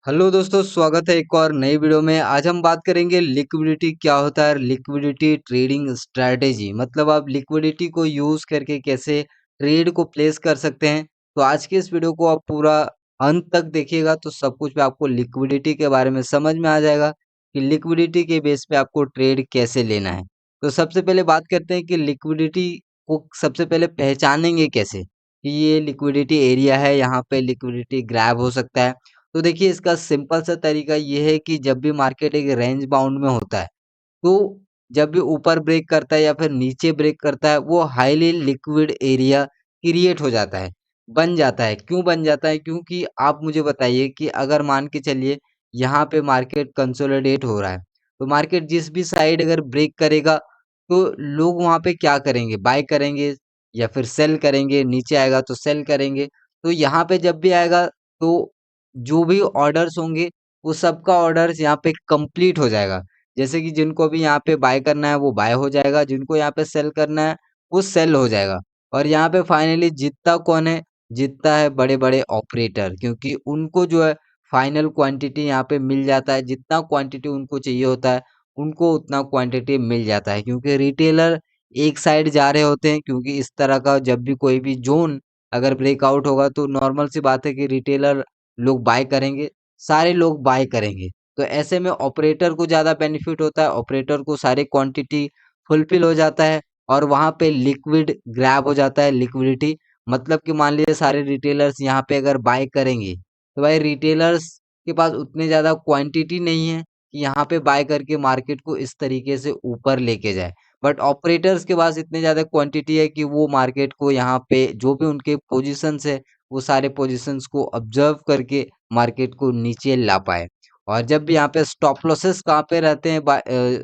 Hello दोस्तों, स्वागत है एक और नई वीडियो में। आज हम बात करेंगे लिक्विडिटी क्या होता है, लिक्विडिटी ट्रेडिंग स्ट्रैटेजी। मतलब आप लिक्विडिटी को यूज करके कैसे ट्रेड को प्लेस कर सकते हैं। तो आज के इस वीडियो को आप पूरा अंत तक देखिएगा तो सब कुछ पे आपको लिक्विडिटी के बारे में समझ में आ जाएगा कि लिक्विडिटी के बेस पे आपको ट्रेड कैसे लेना है। तो सबसे पहले बात करते हैं कि लिक्विडिटी को सबसे पहले पहचानेंगे कैसे कि ये लिक्विडिटी एरिया है, यहाँ पे लिक्विडिटी ग्रैब हो सकता है। तो देखिए इसका सिंपल सा तरीका ये है कि जब भी मार्केट एक रेंज बाउंड में होता है, तो जब भी ऊपर ब्रेक करता है या फिर नीचे ब्रेक करता है, वो हाईली लिक्विड एरिया क्रिएट हो जाता है, बन जाता है। क्यों बन जाता है? क्योंकि आप मुझे बताइए कि अगर मान के चलिए यहाँ पे मार्केट कंसोलिडेट हो रहा है, तो मार्केट जिस भी साइड अगर ब्रेक करेगा, तो लोग वहाँ पे क्या करेंगे? बाय करेंगे या फिर सेल करेंगे, नीचे आएगा तो सेल करेंगे। तो यहाँ पे जब भी आएगा तो जो भी ऑर्डर्स होंगे, वो सबका ऑर्डर्स यहाँ पे कंप्लीट हो जाएगा। जैसे कि जिनको भी यहाँ पे बाय करना है वो बाय हो जाएगा, जिनको यहाँ पे सेल करना है वो सेल हो जाएगा। और यहाँ पे फाइनली जीतता कौन है? जीतता है बड़े-बड़े ऑपरेटर, क्योंकि उनको जो है फाइनल क्वांटिटी यहाँ पे मिल जाता है। जितना क्वांटिटी उनको चाहिए होता है, उनको उतना क्वांटिटी मिल जाता है, क्योंकि रिटेलर एक साइड जा रहे होते हैं। क्योंकि इस तरह का जब भी कोई भी ज़ोन अगर ब्रेकआउट होगा तो नॉर्मल सी बात है कि रिटेलर लोग बाय करेंगे, सारे लोग बाय करेंगे। तो ऐसे में ऑपरेटर को ज़्यादा बेनिफिट होता है, ऑपरेटर को सारी क्वांटिटी फुलफिल हो जाता है और वहाँ पे लिक्विड ग्रैब हो जाता है, लिक्विडिटी। मतलब कि मान लीजिए सारे रिटेलर्स यहाँ पे अगर बाय करेंगे, तो भाई रिटेलर्स के पास उतने ज़्यादा क्वांटिटी नहीं है कि यहाँ पे बाय करके मार्केट को इस तरीके से ऊपर लेके जाए। बट ऑपरेटर्स के पास इतने ज़्यादा क्वांटिटी है कि वो मार्केट को यहाँ पे जो भी उनके पोजीशंस है, वो सारे पोजीशंस को ऑब्जर्व करके मार्केट को नीचे ला पाए। और जब भी यहाँ पे स्टॉप लॉसेस कहाँ पे रहते हैं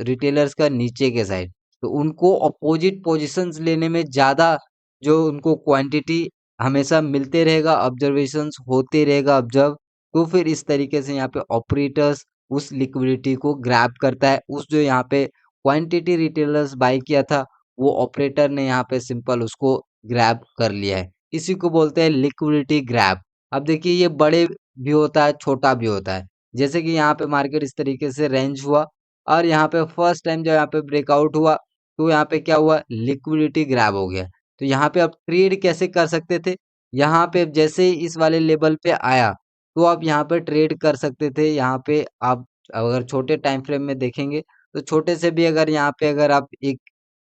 रिटेलर्स का? नीचे के साइड। तो उनको अपोजिट पोजीशंस लेने में ज़्यादा जो उनको क्वांटिटी हमेशा मिलते रहेगा, ऑब्जर्वेशंस होते रहेगा ऑब्जर्व। तो फिर इस तरीके से यहाँ पे ऑपरेटर्स उस लिक्विडिटी को ग्रैब करता है। उस जो यहाँ पे क्वांटिटी रिटेलर्स बाय किया था, वो ऑपरेटर ने यहाँ पे सिंपल उसको ग्रैब कर लिया है। इसी को बोलते हैं लिक्विडिटी ग्रैब। अब देखिए ये बड़े भी होता है, छोटा भी होता है। जैसे कि यहाँ पे मार्केट इस तरीके से रेंज हुआ और यहाँ पे फर्स्ट टाइम जब यहाँ पे ब्रेकआउट हुआ, तो यहाँ पे क्या हुआ? लिक्विडिटी ग्रैब हो गया। तो यहाँ पे आप ट्रेड कैसे कर सकते थे? यहाँ पे जैसे ही इस वाले लेवल पे आया, तो आप यहाँ पे ट्रेड कर सकते थे। यहाँ पे आप अगर छोटे टाइम फ्रेम में देखेंगे, तो छोटे से भी अगर यहाँ पे अगर आप एक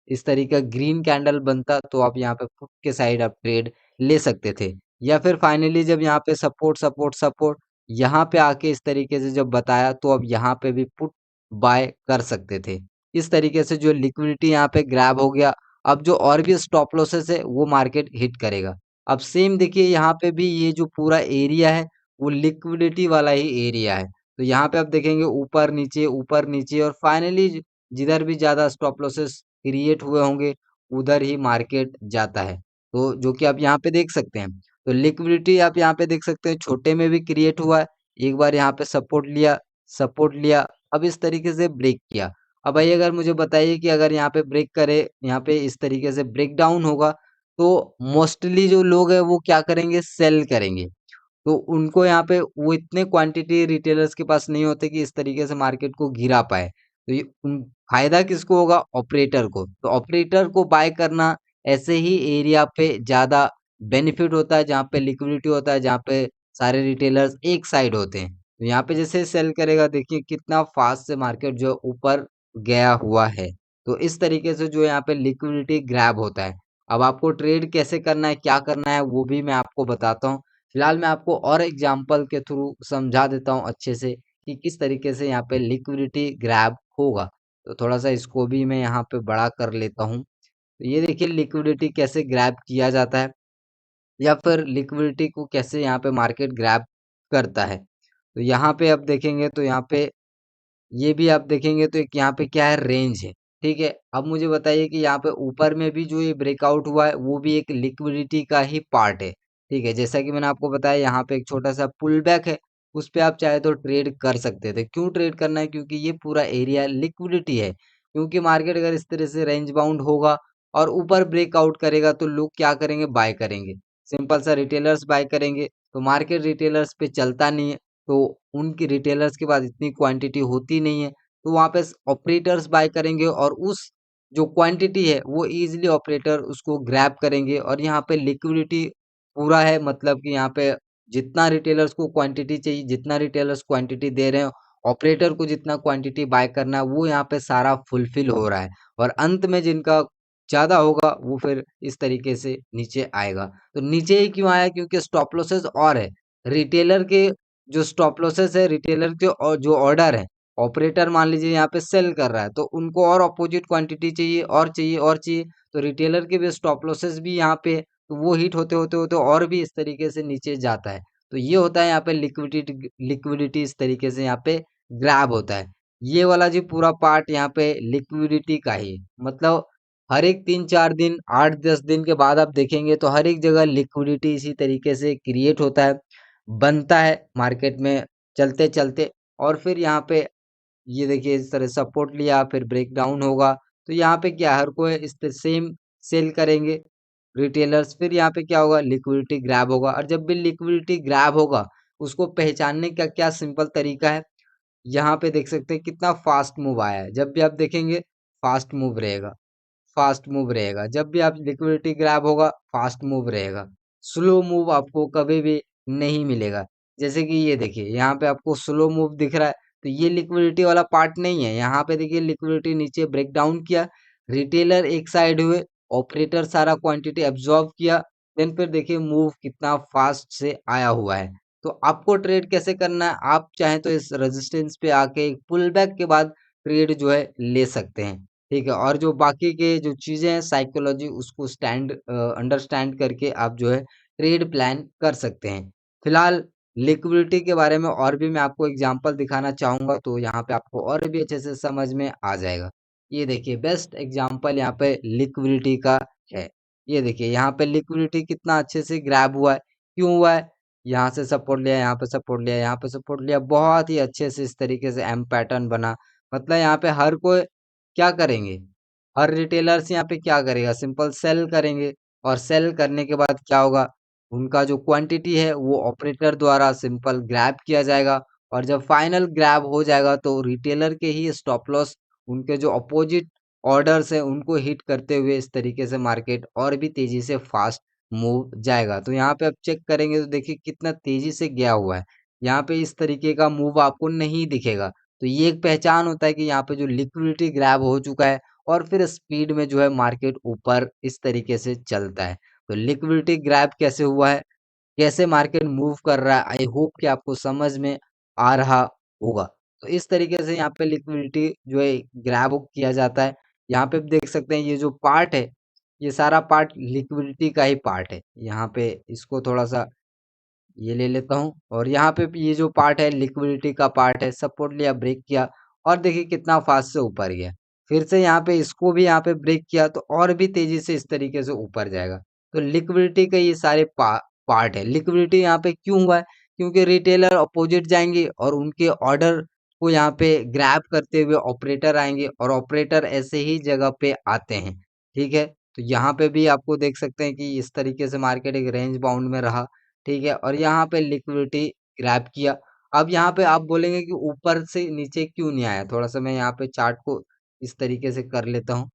इस तरीके का ग्रीन कैंडल बनता, तो आप यहाँ पे पुट के साइड आप ट्रेड ले सकते थे। या फिर फाइनली जब यहाँ पे सपोर्ट सपोर्ट सपोर्ट यहाँ पे आके इस तरीके से जब बताया, तो अब यहाँ पे भी पुट बाय कर सकते थे। इस तरीके से जो लिक्विडिटी यहाँ पे ग्रैब हो गया। अब जो और भी स्टॉप लॉसेस है वो मार्केट हिट करेगा। अब सेम देखिए यहाँ पे भी ये जो पूरा एरिया है, वो लिक्विडिटी वाला ही एरिया है। तो यहाँ पे आप देखेंगे ऊपर नीचे और फाइनली जिधर भी ज़्यादा स्टॉप लॉसेस क्रिएट हुए होंगे, उधर ही मार्केट जाता है। तो जो कि आप यहाँ पे देख सकते हैं। तो लिक्विडिटी आप यहाँ पे देख सकते हैं, छोटे में भी क्रिएट हुआ है। एक बार यहाँ पे सपोर्ट लिया, अब इस तरीके से ब्रेक किया। अब भाई अगर मुझे बताइए कि अगर यहाँ पे ब्रेक करे, यहाँ पे इस तरीके से ब्रेक डाउन होगा, तो मोस्टली जो लोग हैं वो क्या करेंगे? सेल करेंगे। तो उनको यहाँ पे वो इतने क्वांटिटी रिटेलर्स के पास नहीं होते कि इस तरीके से मार्केट को गिरा पाए। तो ये फायदा किसको होगा? ऑपरेटर को। तो ऑपरेटर को बाय करना ऐसे ही एरिया पे ज़्यादा बेनिफिट होता है, जहाँ पे लिक्विडिटी होता है, जहाँ पे सारे रिटेलर्स एक साइड होते हैं। तो यहाँ पे जैसे सेल करेगा, देखिए कितना फास्ट से मार्केट जो ऊपर गया हुआ है। तो इस तरीके से जो यहाँ पे लिक्विडिटी ग्रैब होता है। अब आपको ट्रेड कैसे करना है, क्या करना है, वो भी मैं आपको बताता हूँ। फिलहाल मैं आपको और एग्जांपल के थ्रू समझा देता हूँ अच्छे से कि किस तरीके से यहाँ पे लिक्विडिटी ग्रैब होगा। तो थोड़ा सा इसको भी मैं यहाँ पे बड़ा कर लेता हूँ। तो ये देखिए लिक्विडिटी कैसे ग्रैब किया जाता है, या फिर लिक्विडिटी को कैसे यहाँ पे मार्केट ग्रैब करता है। तो यहाँ पे आप देखेंगे तो यहाँ पे ये भी आप देखेंगे तो एक यहाँ पे क्या है? रेंज है। ठीक है, अब मुझे बताइए कि यहाँ पे ऊपर में भी जो ये ब्रेकआउट हुआ है, वो भी एक लिक्विडिटी का ही पार्ट है। ठीक है, जैसा कि मैंने आपको बताया यहाँ पे एक छोटा सा पुल बैक है, उस पे आप चाहे तो ट्रेड कर सकते थे। क्यों ट्रेड करना है? क्योंकि ये पूरा एरिया लिक्विडिटी है। क्योंकि मार्केट अगर इस तरह से रेंज बाउंड होगा और ऊपर ब्रेकआउट करेगा, तो लोग क्या करेंगे? बाय करेंगे। सिंपल सा रिटेलर्स बाय करेंगे, तो मार्केट रिटेलर्स पे चलता नहीं है। तो उनकी रिटेलर्स के पास इतनी क्वांटिटी होती नहीं है, तो वहाँ पे ऑपरेटर्स बाय करेंगे और उस जो क्वांटिटी है वो इजीली ऑपरेटर उसको ग्रैब करेंगे और यहाँ पे लिक्विडिटी पूरा है, मतलब कि यहाँ पे जितना रिटेलर्स को क्वांटिटी चाहिए, जितना रिटेलर्स क्वांटिटी दे रहे हैं, ऑपरेटर को जितना क्वांटिटी बाय करना है वो यहाँ पे सारा फुलफिल हो रहा है और अंत में जिनका ज़्यादा होगा वो फिर इस तरीके से नीचे आएगा। तो नीचे ही क्यों आया? क्योंकि स्टॉप लॉसेस और है। रिटेलर के जो स्टॉप लॉसेस है, रिटेलर के और जो ऑर्डर है, ऑपरेटर मान लीजिए यहाँ पे सेल कर रहा है तो उनको और अपोजिट क्वांटिटी चाहिए और चाहिए और चाहिए, तो रिटेलर के भी स्टॉप लॉसेस भी यहाँ पे, तो वो हिट होते होते होते और भी इस तरीके से नीचे जाता है। तो ये होता है यहाँ पे लिक्विडिटी, लिक्विडिटी इस तरीके से यहाँ पे ग्रैब होता है। ये वाला जी पूरा पार्ट यहाँ पे लिक्विडिटी का ही, मतलब हर एक 3-4 दिन, 8-10 दिन के बाद आप देखेंगे तो हर एक जगह लिक्विडिटी इसी तरीके से क्रिएट होता है, बनता है मार्केट में चलते-चलते और फिर यहाँ पे ये देखिए इस तरह सपोर्ट लिया फिर ब्रेक डाउन होगा। तो यहाँ पे क्या हर कोई इस सेम सेल करेंगे रिटेलर्स, फिर यहाँ पे क्या होगा? लिक्विडिटी ग्रैब होगा और जब भी लिक्विडिटी ग्रैब होगा, उसको पहचानने का क्या सिंपल तरीका है? यहाँ पे देख सकते हैं कितना फास्ट मूव आया है। जब भी आप देखेंगे फास्ट मूव रहेगा, फास्ट मूव रहेगा। जब भी आप लिक्विडिटी ग्रैब होगा, फास्ट मूव रहेगा। स्लो मूव आपको कभी भी नहीं मिलेगा। जैसे कि ये देखिए, यहाँ पे आपको स्लो मूव दिख रहा है, तो ये लिक्विडिटी वाला पार्ट नहीं है। यहाँ पे देखिए लिक्विडिटी नीचे ब्रेक डाउन किया, रिटेलर एक साइड हुए, ऑपरेटर सारा क्वांटिटी एब्जॉर्ब किया, देन फिर देखिए मूव कितना फास्ट से आया हुआ है। तो आपको ट्रेड कैसे करना है? आप चाहें तो इस रेजिस्टेंस पे आके एक पुल बैक के बाद ट्रेड जो है ले सकते हैं। ठीक है, और जो बाकी के जो चीजें हैं साइकोलॉजी उसको अंडरस्टैंड करके आप जो है ट्रेड प्लान कर सकते हैं। फिलहाल लिक्विडिटी के बारे में और भी मैं आपको एग्जांपल दिखाना चाहूंगा तो यहाँ पे आपको और भी अच्छे से समझ में आ जाएगा। ये देखिए बेस्ट एग्जांपल यहाँ पे लिक्विडिटी का है। ये देखिए यहाँ पे लिक्विडिटी कितना अच्छे से ग्रैब हुआ है, क्यों हुआ है? यहाँ से सपोर्ट लिया, यहाँ पे सपोर्ट लिया, यहाँ पे सपोर्ट लिया, बहुत ही अच्छे से इस तरीके से एम पैटर्न बना। मतलब यहाँ पे हर कोई क्या करेंगे? हर रिटेलर्स यहाँ पे क्या करेगा? सिंपल सेल करेंगे और सेल करने के बाद क्या होगा? उनका जो क्वांटिटी है वो ऑपरेटर द्वारा सिंपल ग्रैब किया जाएगा और जब फाइनल ग्रैब हो जाएगा तो रिटेलर के ही स्टॉप लॉस उनके जो अपोजिट ऑर्डर्स हैं उनको हिट करते हुए इस तरीके से मार्केट और भी तेजी से फास्ट मूव जाएगा। तो यहाँ पे आप चेक करेंगे तो देखिए कितना तेजी से गया हुआ है। यहाँ पे इस तरीके का मूव आपको नहीं दिखेगा। तो ये एक पहचान होता है कि यहाँ पे जो लिक्विडिटी ग्रैब हो चुका है और फिर स्पीड में जो है मार्केट ऊपर इस तरीके से चलता है। तो लिक्विडिटी ग्रैब कैसे हुआ है, कैसे मार्केट मूव कर रहा है, आई होप कि आपको समझ में आ रहा होगा। तो इस तरीके से यहाँ पे लिक्विडिटी जो है ग्रैब किया जाता है। यहाँ पे देख सकते हैं ये जो पार्ट है, ये सारा पार्ट लिक्विडिटी का ही पार्ट है। यहाँ पे इसको थोड़ा सा ये ले लेता हूँ और यहाँ पे भी ये जो पार्ट है लिक्विडिटी का पार्ट है, सपोर्ट लिया, ब्रेक किया और देखिए कितना फास्ट से ऊपर गया। फिर से यहाँ पे इसको भी यहाँ पे ब्रेक किया तो और भी तेजी से इस तरीके से ऊपर जाएगा। तो लिक्विडिटी के ये सारे पार्ट है। लिक्विडिटी यहाँ पे क्यों हुआ है? क्योंकि रिटेलर अपोजिट जाएंगे और उनके ऑर्डर को यहाँ पे ग्रैब करते हुए ऑपरेटर आएंगे और ऑपरेटर ऐसे ही जगह पे आते हैं। ठीक है, तो यहाँ पे भी आपको देख सकते हैं कि इस तरीके से मार्केट एक रेंज बाउंड में रहा। ठीक है, और यहाँ पे लिक्विडिटी ग्रैब किया। अब यहाँ पे आप बोलेंगे कि ऊपर से नीचे क्यों नहीं आया? थोड़ा सा मैं यहाँ पे चार्ट को इस तरीके से कर लेता हूँ।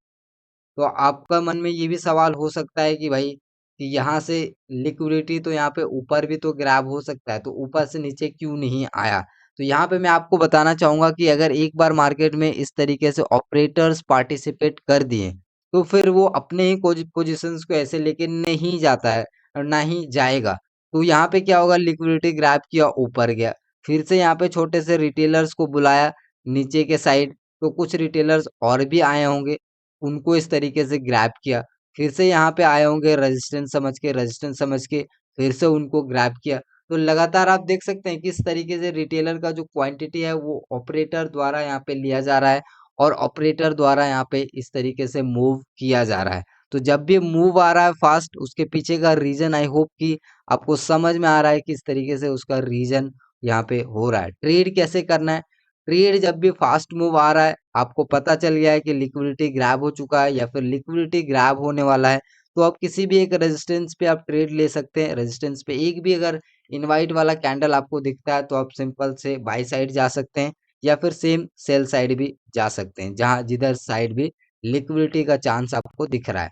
तो आपका मन में ये भी सवाल हो सकता है कि भाई कि यहाँ से लिक्विडिटी तो यहाँ पे ऊपर भी तो ग्रैब हो सकता है, तो ऊपर से नीचे क्यों नहीं आया? तो यहाँ पे मैं आपको बताना चाहूंगा कि अगर एक बार मार्केट में इस तरीके से ऑपरेटर्स पार्टिसिपेट कर दिए तो फिर वो अपने ही पोजिशंस को ऐसे लेके नहीं जाता है और ना ही जाएगा। तो यहाँ पे क्या होगा? लिक्विडिटी ग्रैब किया, ऊपर गया, फिर से यहाँ पे छोटे से रिटेलर्स को बुलाया नीचे के साइड, तो कुछ रिटेलर्स और भी आए होंगे, उनको इस तरीके से ग्रैब किया, फिर से यहाँ पे आए होंगे रेजिस्टेंस समझ के फिर से उनको ग्रैब किया। तो लगातार आप देख सकते हैं किस तरीके से रिटेलर का जो क्वांटिटी है वो ऑपरेटर द्वारा यहाँ पे लिया जा रहा है और ऑपरेटर द्वारा यहाँ पे इस तरीके से मूव किया जा रहा है। तो जब भी मूव आ रहा है फास्ट, उसके पीछे का रीजन आई होप कि आपको समझ में आ रहा है किस तरीके से उसका रीजन यहाँ पे हो रहा है। ट्रेड कैसे करना है? ट्रेड जब भी फास्ट मूव आ रहा है, आपको पता चल गया है कि लिक्विडिटी ग्रैब हो चुका है या फिर लिक्विडिटी ग्रैब होने वाला है, तो आप किसी भी एक रेजिस्टेंस पे आप ट्रेड ले सकते हैं। रेजिस्टेंस पे एक भी अगर इनवाइट वाला कैंडल आपको दिखता है तो आप सिंपल से बाई साइड जा सकते हैं या फिर सेम सेल साइड भी जा सकते हैं, जहां जिधर साइड भी लिक्विडिटी का चांस आपको दिख रहा है।